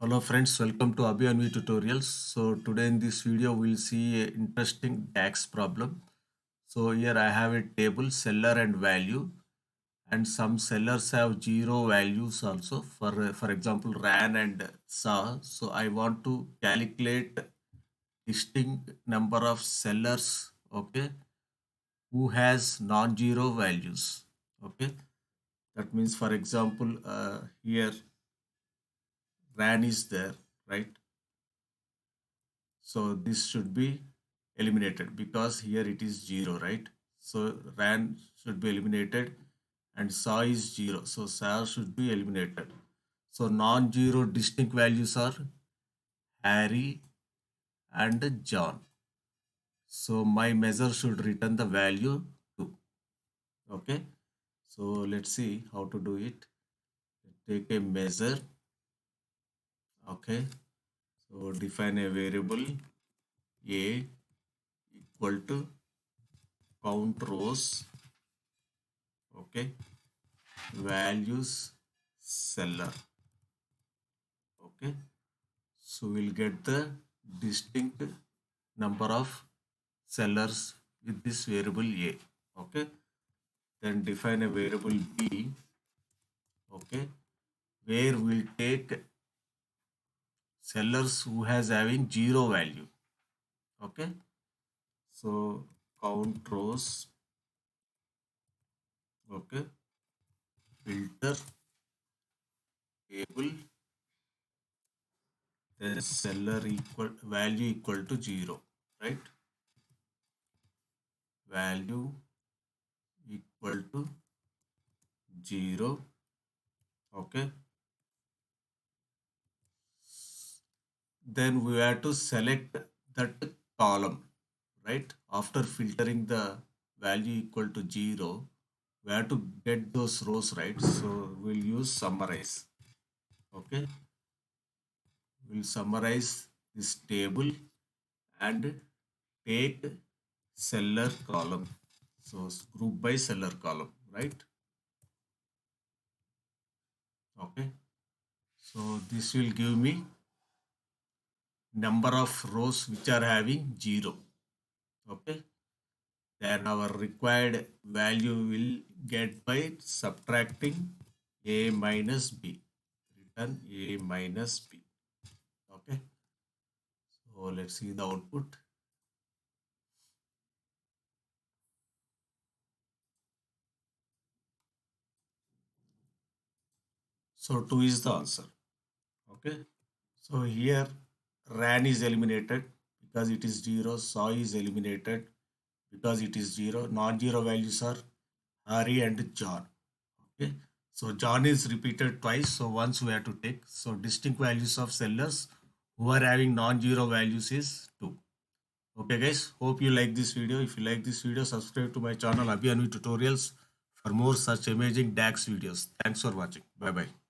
Hello friends, welcome to Abhi tutorials. So today in this video we'll see a interesting DAX problem. So here I have a table seller and value, and some sellers have zero values also, for example ran and saw. So I want to calculate distinct number of sellers, okay, who has non-zero values. Okay, that means for example here ran is there, right? So this should be eliminated because here it is 0, right? So ran should be eliminated and saw is 0. So saw should be eliminated. So non-zero distinct values are Harry and John. So my measure should return the value 2. Okay. So let's see how to do it. Take a measure. Okay. So define a variable A equal to count rows, okay, values seller, okay. So we'll get the distinct number of sellers with this variable A, okay. Then define a variable B, okay, where we'll take sellers who has having 0 value, okay. So count rows, okay, filter table, then seller equal value equal to 0, right? Value equal to 0, okay. Then we have to select that column, right? After filtering the value equal to 0, we have to get those rows, right? So we'll use summarize, okay. We'll summarize this table and take seller column. So group by seller column, right? Okay. So this will give me number of rows which are having 0. Okay. Then our required value will get by subtracting A minus B. Return A minus B. Okay. So let's see the output. So 2 is the answer. Okay. So here ran is eliminated because it is 0. Saw is eliminated because it is 0. Non-zero values are Harry and John. Okay. So John is repeated twice. So once we have to take. So distinct values of sellers who are having non-zero values is 2. Okay guys, hope you like this video. If you like this video, subscribe to my channel Abhi Tutorials for more such amazing DAX videos. Thanks for watching. Bye bye.